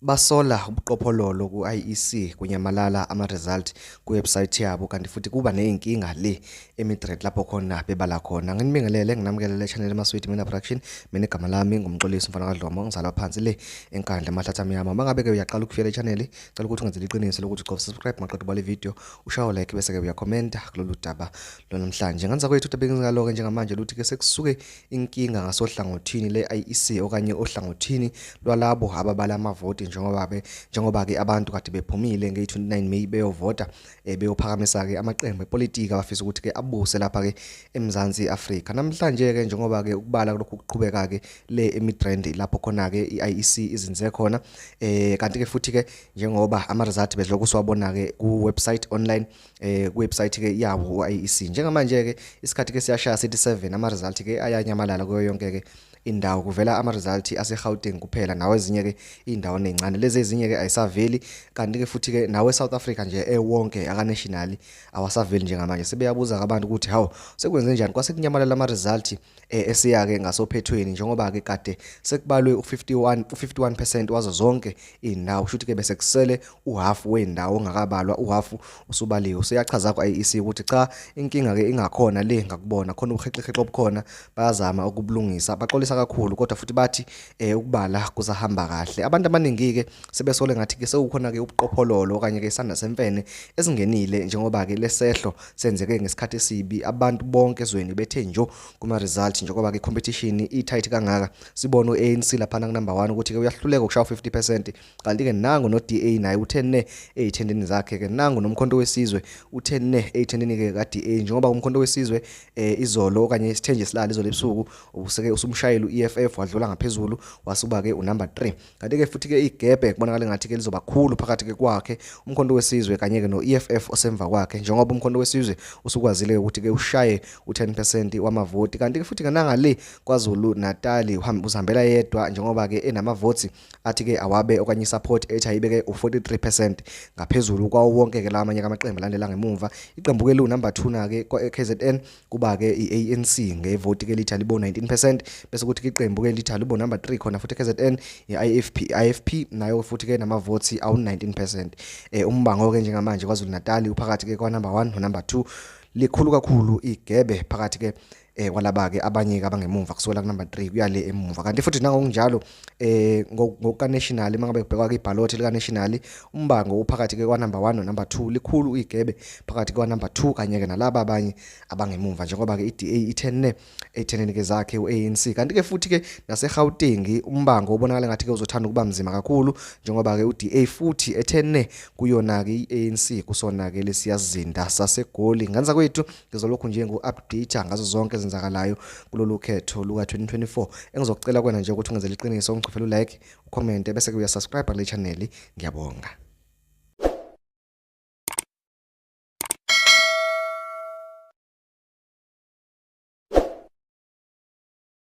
Basola ubuqophololo ku-IEC kunyamalala ama-result ku-website yabo kanti futhi kuba ney'nkinga le eMidrand lapho khona bebala khona. Nginibingelele nginamkelele channel eMaswidi Mina Production. Mina igama lami ngumxolisi Mfana kaDlomo ngizalwa phansi le enkandla amahlathi amnyama. Mangabe ke uyaqala ukufika le-channel, cela ukuthi ungenzele iqiniso lokuthi ucofa subscribe maqedwe bale video, ushaye like bese ke uyakhomenta kulolu daba lonamhlanje. Ngenza kwethu tabengingalo-ke njengamanje luthi ke sekusuke inkinga ngasohlangothini le-IEC okanye ohlangothini lwalabo ababala amavoti njengoba ke abantu kade bephumile nge-29 May beyovota beyophakamisa ke amaqembu epolitiki abafisa ukuthi ke abuse lapha ke eMzansi Afrika. Namhlanje ke njengoba ke ukubala lokhu kuqhubeka ke le eMidrand lapho khona ke i-IEC izinze khona kanti ke futhi ke njengoba ama-result bezilokhu siwabona ke ku-website online ku-website ke yabo i-IEC. Njengamanje ke isikhathi ke siyashaya sithi 7 ama-result ke ayanyamalala kuyo yonke ke indawo, kuvela ama-result ase-Gauteng kuphela, nawe ezinye ke indawo nezincane lezi ezinye ke ayisaveli, kanti ke futhi ke nawe eSouth Africa nje ewonke aka-national awasaveli njengamanje. Sebeyabuza abantu ukuthi hawu sekwenze njani kwase kunyamalala ama-result esiya ke ngasophethweni njengoba ke kade sekubalwe u51% wazo zonke indawo, kusho ukuthi ke bese kusele uhalf wendawo ongakabalwa, uhalf usubaliwe. Useyachaza ku-IEC ukuthi cha inkinga ke ingakhona le ngakubona khona ubukhexekhexe obukhona, bayazama ukubulungisa, baxolisa kakhulu kodwa futhi bathi ukubala kusahamba kahle. Abantu abaningi ke sebesole ngathi ke sekukhona ke ubuqophololo okanye ke isandla semfene esingenile njengoba ke lesehlo senzeke ngesikhathi esibi, abantu bonke ezweni bethe njo kuma result njengoba ke competition i-tight kangaka. Sibona u-ANC lapha ku number 1 ukuthi ke uyahluleka ukushaya 50%, kanti ke nangu no DA naye u10 ne ezithendeni zakhe ke, nangu nomkhonto wesizwe u10 ne ezithendeni ke ka DA njengoba umkhonto wesizwe izolo okanye isithenje silala izolo ebusuku ubuseke usumshayela u-EFF wadlula ngaphezulu wasuba ke unumber 3. Kanti ke futhi ke igebe kubonakala ngathi ke lizoba khulu phakathi ke kwakhe umkhonto wesizwe kanye ke no-EFF osemva kwakhe njengoba umkhonto wesizwe usukwazile ukuthi ke ushaye u10% wamavoti, kanti ke futhi kananga le KwaZulu Natal uzihambela yedwa njengoba ke enamavoti athi ke awabe okanye support ethi ayibeke u43% ngaphezulu kwawo wonke ke la amanye amaqembu alandela ngemuva. Iqembu ke lu number 2 na ke KZN kuba ke iANC ngevoti ke lithi alibo 19%, bese kuthi iqembu ke lithi alibo number 3 khona futhi KZN iIFP nayo futhi ke namavoti awu 19%. Umbango ke njengamanje KwaZulu Natal uphakathi ke kwa number 1 no number 2, likhulu kakhulu igebe phakathi ke kwalaba ke abanye ke abangemuva kusuka ku number 3 kuya le emuva. Kanti futhi nangokunjalo ngoka national mangabe kubhekwa ke iballot lika national, umbango uphakathi ke kwa number 1 no number 2, likhulu igebe phakathi kwa number 2 kanye ke nalabo abanye abangemuva njengoba ke iDA i10 ne ezithendeni ke zakhe uANC. Kanti ke futhi ke naseGauteng umbango ubonakala ngathi ke uzothanda ukuba mzima kakhulu njengoba ke uDA futhi e10 ne kuyona ke iANC kusona ke lesiyazinda saseGoli. Nganza kwethu ngizolokhu nje ngu-update ngazo zonke ezenzakalayo kulolu khetho luka 2024. Engizokucela kwena nje ukuthi ungenzele iqiniso, ungicofele u-like, ucomment bese ke uyasubscribe kule channel. Ngiyabonga.